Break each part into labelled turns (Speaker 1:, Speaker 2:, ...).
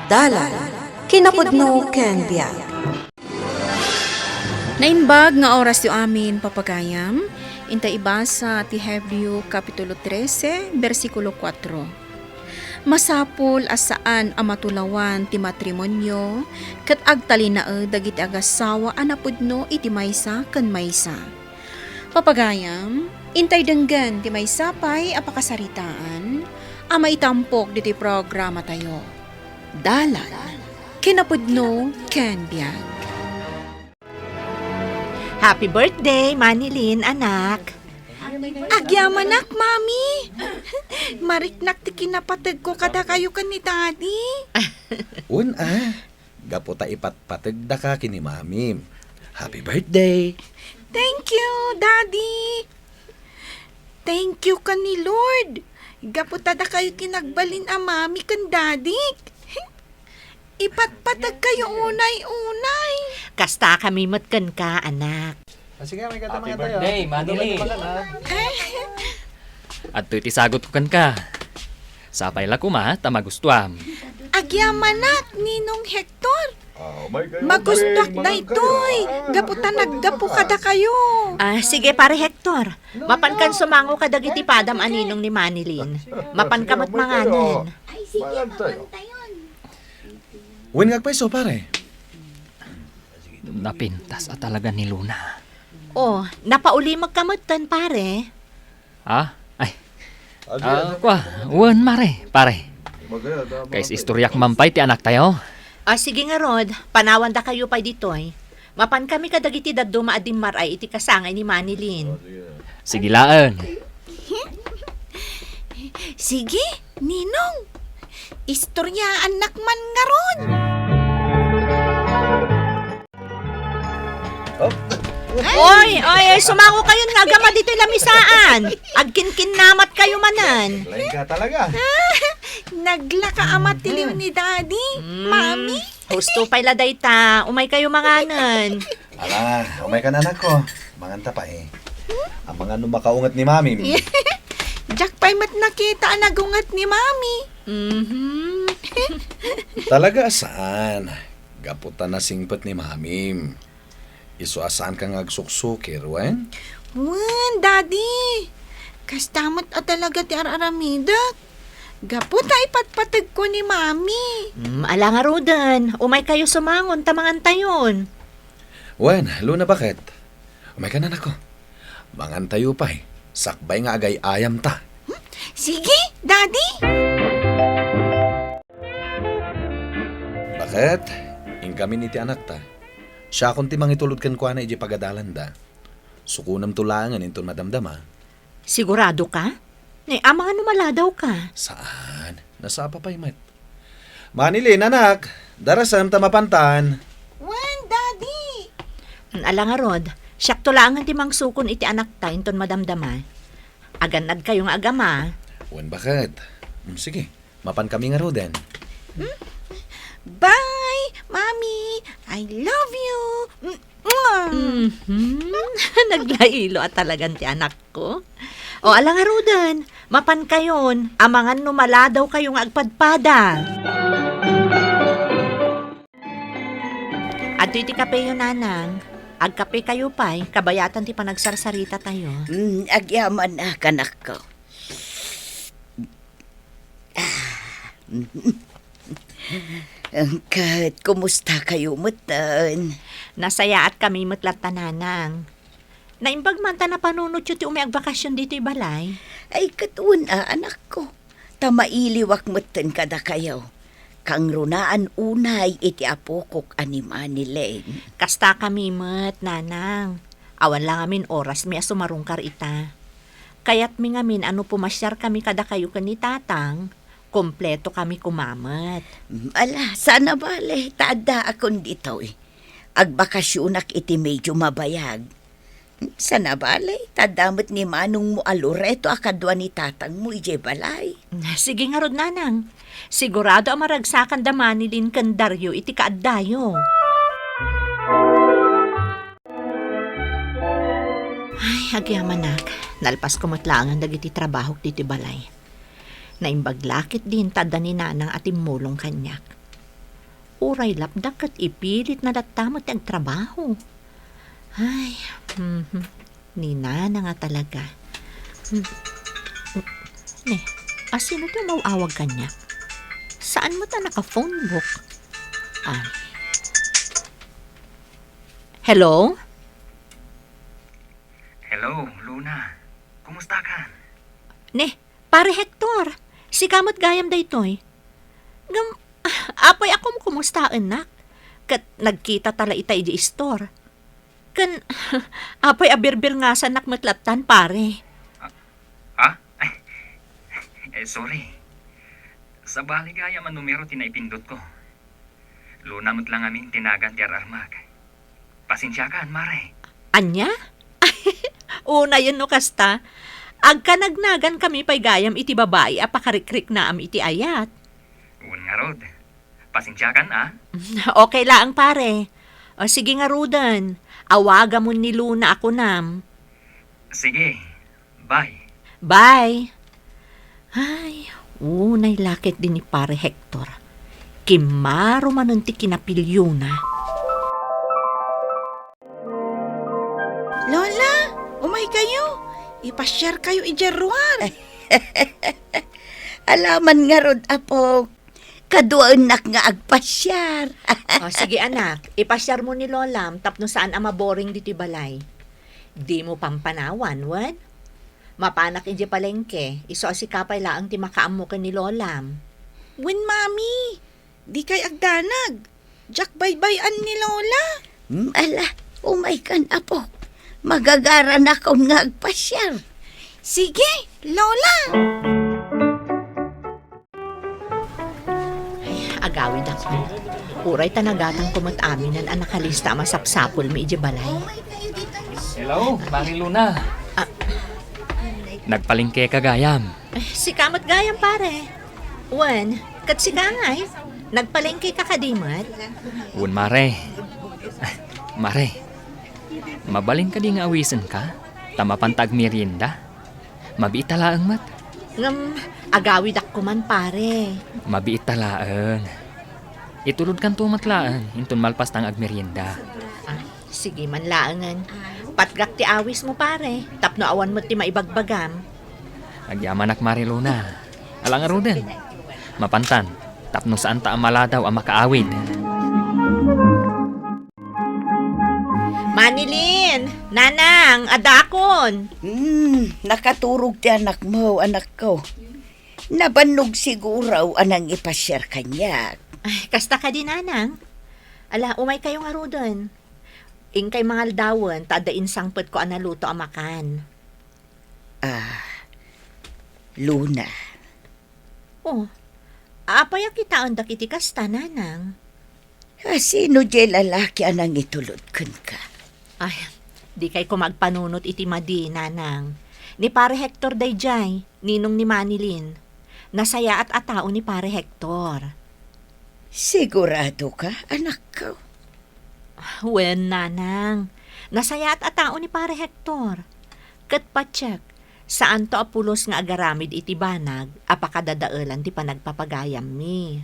Speaker 1: Dalan, kinapudno ken biag.
Speaker 2: Naimbag nga oras yu amin papagayam, inta ibasa ti Hebreo Kapitulo 13, versikulo 4. Masapul asaan ang matulawan ti matrimonyo, kat agtalinae dagiti agasawa anapudno iti maysa ken maysa. Papagayam, intay denggan ti maysa pay apakasaritaan, ama itampok diti programa tayo. Dalan, kinapudno ken biag.
Speaker 3: Happy birthday, Manilyn, anak.
Speaker 2: Agyamanak, mami. Mariknak ti kinapatag ko kada kayo kan ni daddy.
Speaker 4: Gaputa ipatpatag da ka kini mami. Happy birthday!
Speaker 2: Thank you, daddy. Thank you kan ni Lord. Gaputa da kayo kinagbalin a mami kan daddy. Ipatpatag kayo unay-unay.
Speaker 3: Kasta kami matkan ka, anak.
Speaker 5: Sige, may kata
Speaker 6: Happy
Speaker 5: mga tayo.
Speaker 6: birthday, Manilyn.
Speaker 5: At
Speaker 6: At iti sagot ko kan ka. Sapay la kuma, tamagustuam.
Speaker 2: Agyamanak, Ninong Hector. Magustak na itoy. Gaputa naggapu kada kayo.
Speaker 3: Sige, pare Hector. Mapan kan sumango ka dagiti padam aninong ni Manilyn. Mapan kamat manganan.
Speaker 4: Wen ngagpaiso pare.
Speaker 6: Napintas at talaga ni Luna.
Speaker 3: Napauli magkamatan, pare.
Speaker 6: Ha? Ay. Wan mare, pare. Kais istoryak mampay ti anak tayo.
Speaker 3: Sige nga, Rod. Panawan da kayo pa ditoy. Mapan kami kadagiti daddo maadim maray iti kasangay ni Manilyn.
Speaker 6: Sigilaan.
Speaker 2: Sige, Ninong. Istorya anak man nga ron.
Speaker 3: Oy, sumango kayo nga gama dito lamisaan. Agkinkin namat kayo manan.
Speaker 5: Lain ka talaga.
Speaker 2: Naglaka amat tiliw ni daddy, mami.
Speaker 3: Husto pa'y laday ta. Umay kayo manganan.
Speaker 4: Ala, umay ka na anak ko. Manganta pa eh. Ang mga numakaungat ni mami.
Speaker 2: Jack pa'y mat nakita ang nagungat ni mami.
Speaker 4: Talaga saan? Gaputa na singpet ni mami. Iso asaan kang agsuksukir, wen?
Speaker 2: Wan, daddy. Kastamot at talaga ti araramidak. Gaputa ipatpatag ko ni mami.
Speaker 3: Ala nga, Rodan. Umay kayo sumangon, tamangan tayon.
Speaker 4: Wen, Luna bakit? Umay ka na anak ko. Mangantayo pa eh. Sakbay nga agay ayam ta.
Speaker 2: Sige, daddy.
Speaker 4: Bakit? Ingkamin iti anak ta. Siya kung timang itulod kan kwa na iji pagadalan da. Sukunam tulangan inton madamdama.
Speaker 3: Sigurado ka? Ama nga numala daw ka.
Speaker 4: Saan? Nasapa pa imat. Manilin, anak. Darasam tamapantan.
Speaker 2: Wan, daddy.
Speaker 3: Ala nga, Rod. Siyak tulangan timang sukon iti anak ta inton madamdama. Aganad kayong agama.
Speaker 4: Wen, bakit? Sige, mapan kami nga roden.
Speaker 2: Bye, mami. I love you.
Speaker 3: Naglailo at talagang ti anak ko. Ala nga, Rodan. Mapan kayon. Amangan numala daw kayong agpadpada. At iti kape yun, nanang. Agkape kayo pa'y, kabayatan ti panagsarsarita tayo.
Speaker 7: Agyaman na kanak ko. Kahit kumusta kayo mutan?
Speaker 3: Nasaya at kami matlat tananang. Naimbag man ta na panunod ti umiag bakasyon dito balay.
Speaker 7: Ay katuon anak ko. Tamailiwak mutan kada kayo. Kang runaan unay iti apokok animan ni Len.
Speaker 3: Kasta kami mat, nanang. Awan lang amin oras mi asumarungkar ita. Kaya't mi ngamin ano pumasyar kami kada kayo ni tatang. Kompleto kami kumamat.
Speaker 7: Ala, sana bale, taada akon dito eh. Agbakasyonak iti medyo mabayag. Sana bale, tadamot ni manong mo alureto akadwa ni tatang mo ije balay.
Speaker 3: Sige nga rod, nanang. Sigurado ang maragsakan daman ni Lin Candario iti kaaddayo. Ay, agyamanak. Nalpas ko matlangan dagiti trabaho diti balay. Naimbaglakit din tada ni nanang at imulong kanyak. Uray lapdak kat ipilit na datamot ang trabaho. Ay, nina na nga talaga. Sino to mauawag kanya? Saan mo ta naka-phone book? Hello?
Speaker 5: Hello, Luna. Kumusta ka?
Speaker 3: Pare Hector, si kamot gayam daytoy. Apay ako mo kumusta anak? Kat nagkita tala itay di store. Kan, apay abirbir nga sa nakmatlatan pare.
Speaker 5: Sorry. Sa baligaya man numero tinaipindot ko. Luna mo't lang amin tinagan ti ararmag. Pasensya ka, Mare.
Speaker 3: Anya? Una yun no kasta. Agka nagnagan kami pay gayam iti babae apakarikrik na am iti ayat.
Speaker 5: Un nga rod. Pasensya ka na.
Speaker 3: Okay lang pare. O, sige nga Rudan. Awaga mo ni Luna ako nam.
Speaker 5: Sige. Bye.
Speaker 3: Bye. Ay, unay lakit din ni pare Hector. Kimaro manunti kinapilyo na.
Speaker 8: Lola, umay kayo. Ipashare kayo ijaruan.
Speaker 7: Alaman nga rod, apo. Kaduanak nga agpasyar.
Speaker 3: O, sige anak, ipasyar mo ni Lolam tapno saan ama boring dito balay. Di mo pampanawan, what? Mapanak inje palengke, iso si kapay laang ti makaam mo ka ni Lolam.
Speaker 8: Win mami, di kay agdanag. Jack baybayan ni Lola.
Speaker 7: Ala, umay kan, apo. Magagara na kaun nga agpasyar.
Speaker 8: Sige, Lola.
Speaker 3: Agawid ako. Uray tanagatang kumot aminan ang nakalista masapsapol mi ije balay.
Speaker 6: Hello, Mari Luna. Nagpalingke ka gayam.
Speaker 3: Si kamot gayam pare. Wan, kat si kangay. Nagpalengke ka kadimat.
Speaker 6: Un Mare. Mare. Mabaling ka di nga awisan ka? Tamapantag merienda? Mabiit talaang mat?
Speaker 3: Agawid ako man pare.
Speaker 6: Mabiit talaang. Itulod kan tumatlaan, intun malpas tang agmerienda.
Speaker 3: Sige man laangan. Patgak ti awis mo pare. Tapno awan mo ti maibagbagam.
Speaker 6: Agyamanak Mari Luna. Alang arudan. Mapantan, tapno saan ta amala daw ang makaawid.
Speaker 3: Manilin! Nanang! Adakon!
Speaker 7: Nakaturog ti anak mo, anak ko. Nabanog siguro anang ipasyar kanya.
Speaker 3: Ay, kasta ka din, Nanang. Ala, umay kayong arudon. Ingkay mga aldawan, tadain sangpet ko analuto ang makan.
Speaker 7: Luna.
Speaker 3: Oh, apaya kita ang dakiti kasta, Nanang.
Speaker 7: Sino di lalaki anang itulod kun ka?
Speaker 3: Ay, di kay ko magpanunot iti madi, Nanang. Ni pare Hector dayjay, ninong ni Manilin. Nasaya at atao ni pare Hector.
Speaker 7: Sigurado ka, anak ko?
Speaker 3: Wen, Nanang. Nasaya at atao ni pare Hector. Kat patsyak, saan to apulos nga agaramid iti banag, apakadadaelan ti panagpapagayam mi.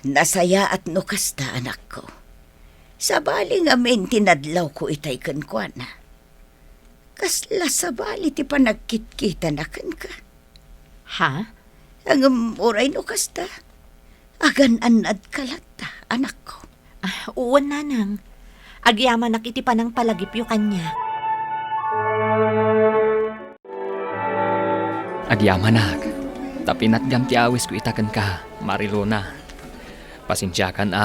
Speaker 7: Nasaya at nukasta, anak ko. Sa baling amin tinadlaw ko itay kankwana. Kasla sa bali ti panagkitkita na ka.
Speaker 3: Ha?
Speaker 7: Ang oray nukasta. Agan anad kalata, anak ko.
Speaker 3: Uwan, Nanang. Agyaman nakiti pa ng palagipyo kanya.
Speaker 6: Agyamanak, tapinat gam ti awis ko itakan ka, Mari Luna. Pasensyakan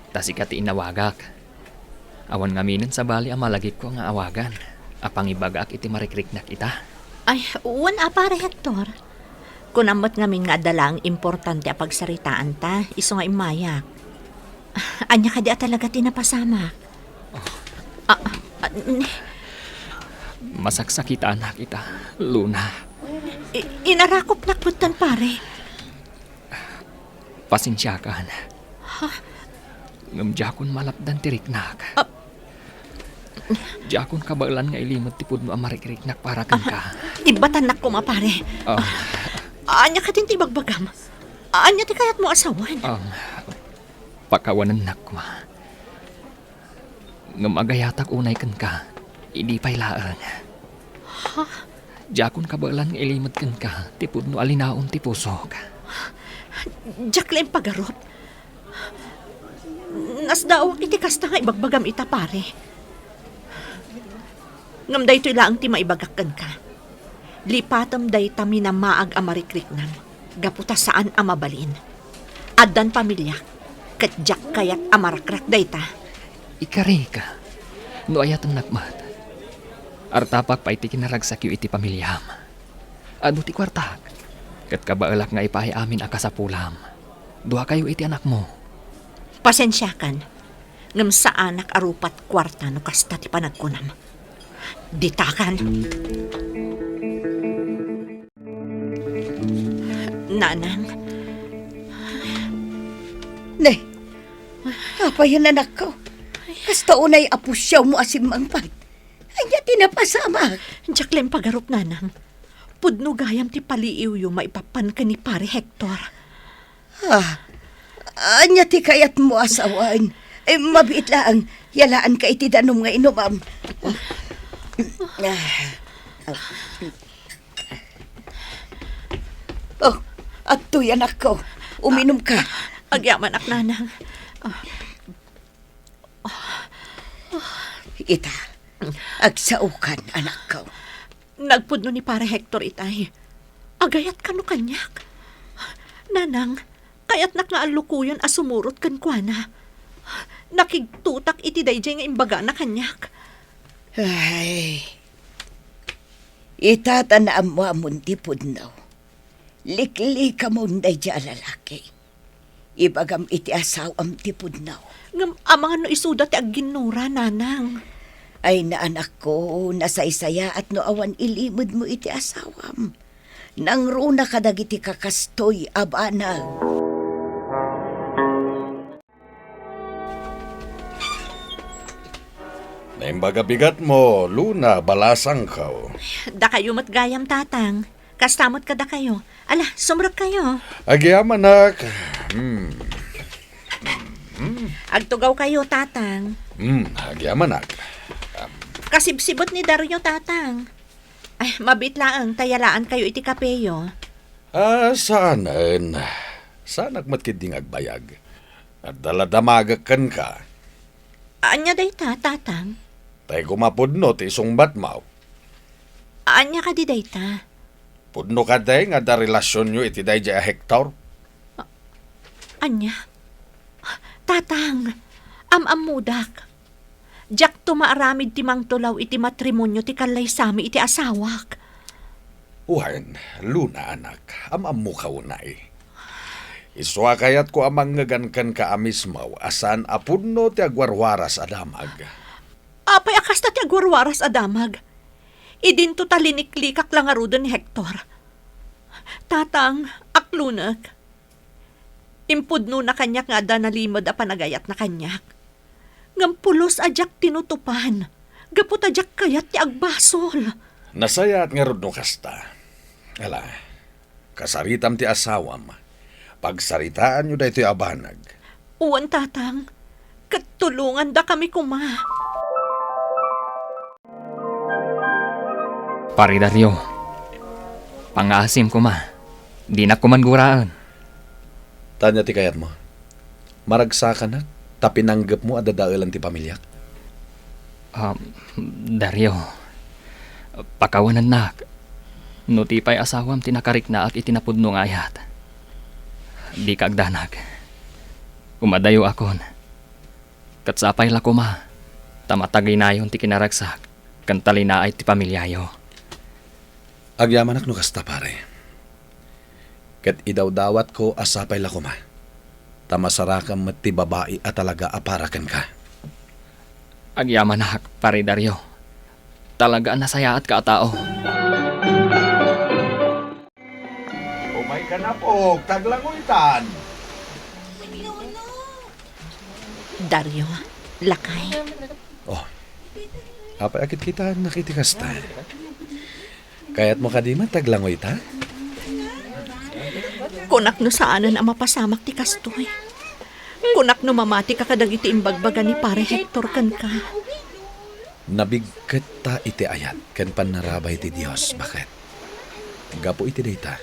Speaker 6: tasikat inawagak. Awan ngaminin sa bali amalagip ko nga awagan. Apang ibagak iti marikriknak ita.
Speaker 3: Ay, uwan pare Hector. Kunamot ngamin nga dalang importante a pagsaritaan ta, iso nga imayak. Anya ka di talaga tinapasama.
Speaker 6: Masaksakit anak ita, Luna.
Speaker 3: Inarakop nakputan pare.
Speaker 6: Pasensyakan. Ngam jakon malapdan tiriknak. Jakon kabalan nga ilimot tipod mo amarikiriknak para kan ka.
Speaker 3: Ibatan nak ko mapare. Anya ka din ti bagbagam. Anya ti kayat mo asawan.
Speaker 6: pakawanan na ko ma. Ngamagayatak unay kan ka, hindi pa'y laang. Jakon kabalan nga ilimad kan ka, tipod no alinaon ti pusok.
Speaker 3: Jacqueline Pagarot. Nasdaawak iti kasta nga ibagbagam ita pare. Ngam day ito ilaang ti maibagakkan ka. Lipatam day tami na maag amarikriknam. Gaputa saan amabalin. Addan pamilya. Kat jak kayat amarakrak day ta.
Speaker 6: Ikari ka, no ayatan nakmat. Artapak pa iti kinaragsakyo iti pamilyam. Ano ti kwartak? Kat kabaalak nga ipahay amin ang kasapulam. Duha kayo iti anak mo.
Speaker 3: Pasensyakan. Ngam sa anak arupat kwarta no kasta ti panagkunam. Ditakan. Nanang.
Speaker 7: Nay, apa yun anak ko? Kasta unay apusyaw mo asim mangpat. Anya tinapasama.
Speaker 3: Jacqueline Pagarot, nanang. Pudno gayam ti paliiw yung maipapan ka ni pare Hector.
Speaker 7: Anya ti kayat mo asawan. Mabiit lang. Yalaan ka iti danom nga inumam. Oh, at tuy anak ko. Uminom ka.
Speaker 3: Agyaman ak, nanang.
Speaker 7: Ita, agsaukan anak ko.
Speaker 3: Nagpudno ni pare Hector itay. Agayat ka no kanyak. Nanang, kayat nak nga alukuyon asumurot kan kuana. Nakigtutak iti dayjay nga imbaga na kanyak.
Speaker 7: Ay, itatanaam mo amon ti pudnaw. Likli ka mo nday di alalaki. Ibagam iti asawam ti pudnaw.
Speaker 3: Ngam amang no isuda ti agginura, nanang.
Speaker 7: Ay na anak ko, nasaysaya at no awan ilimod mo iti asawam. Nang runa kadagiti kakastoy abanag.
Speaker 4: Naimbaga bigat mo, Luna, balasang ka.
Speaker 3: Da kayo matgayam, tatang. Kastamot ka da kayo. Ala, sumrot kayo.
Speaker 4: Agyam, anak.
Speaker 3: Agtugaw kayo, tatang.
Speaker 4: Agyam, anak.
Speaker 3: Kasibsibot ni Dario, tatang. Ay, mabit laang, tayalaan kayo iti kapeyo.
Speaker 4: Saanan? Saanak matkiding agbayag. At daladamagakan ka.
Speaker 3: Anya day ta, tatang?
Speaker 4: Tay kumapudno ti sungbat mo.
Speaker 3: Anya ka di day ta?
Speaker 4: Pudno ka day nga da relasyon nyo iti day a Hector.
Speaker 3: Anya? Tatang, amamudak. Jak tumaaramid ti mang tulaw iti matrimonyo ti kalay sami iti asawak.
Speaker 4: Uhan, Luna, anak. Amam mo ka unay. Iswa kayat ko amang ngagankan ka amismaw asan apudno ti agwarwaras adamag.
Speaker 3: Apay akas na ti agwarwaras adamag. Idin to taliniklikak lang arudan ni Hector. Tatang, aklunak. Impudno na kanyak nga da nalimod a panagayat na kanyak. Ngampulos ajak tinutupan. Gapot ajak kayat ti agbasol.
Speaker 4: Nasayat nga rod no kasta. Ala, kasaritam ti asawam. Pagsaritaan nyo da ito'y abanag.
Speaker 3: Uwan, tatang. Katulungan da kami kuma.
Speaker 6: Pare Dario, pangasim ko ma. Di na ko man guraan.
Speaker 4: Tanya ti kayat mo. Maragsakan na, tapinanggap mo at dadailan ti pamilyak.
Speaker 6: Dario, pakawanan nak. Nutipay asawam tinakarik na ak itinapudno ng ayat. Di kagdanag. Kumadayo akon. Katsapay la kuma. Tamatagay na yun ti kinaragsak. Kantali na ay ti pamilyayo.
Speaker 4: Agyaman ak no kasta pare. Kat idawdawat ko asapay la kuma. Tamasarakan mat ti babae at talaga aparakan ka.
Speaker 6: Agyaman nak, pare Dario. Talaga nasaya at kaatao.
Speaker 4: Umay ka na po, taglanguitan.
Speaker 3: Dario, lakay.
Speaker 4: Oh, apay akit kita nakitikasta. Kaya't mo kadima taglangoy ta?
Speaker 3: Kunak no saanan ang mapasamak ti kastoy. Kunak no mamati ka kadag iti imbagbaga ni pare Hector kan ka.
Speaker 4: Nabigkat ta iti ayat kan panarabay ti Dios. Bakit? Gapo iti data.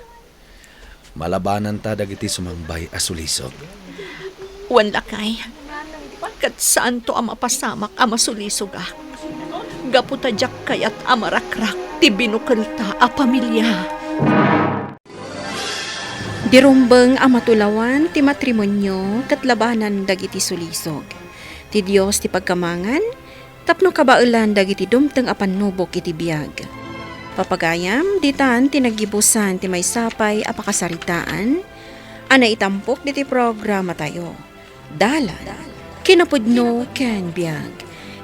Speaker 4: Malabanan ta dagiti sumangbay asulisog.
Speaker 3: Wan lakay. Kat saan to ang mapasamak ang masulisog ah. Gapo tadyak kayat amarakrak ti binukal ta a pamilya.
Speaker 2: Dirumbeng ang matulawan ti matrimonyo kat labanan dagiti sulisog. Ti Dios ti pagkamangan, tapno kabailan dagiti dumteng apan nubok iti biyag. Papagayam, ditan tinagibusan ti may sapay apakasaritaan, ana itampok diti programa tayo. Dalan, kinapudno ken biyag.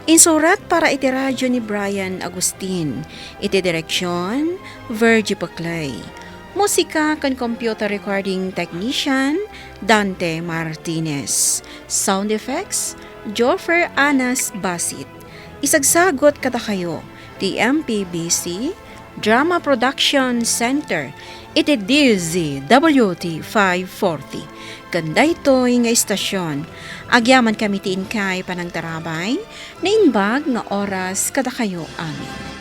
Speaker 2: Insurat para iti radyo ni Brian Agustin, iti direksyon, Virgie Paclay. Musika kan computer recording technician, Dante Martinez. Sound effects, Joffer Anas Basit. Isagsagot kata kayo, the MPBC Drama Production Center, iti DZWT 540. Ganda ito'y nga istasyon. Agyaman kami tiin kay panagtarabay, na inbag nga oras kada kayo amin.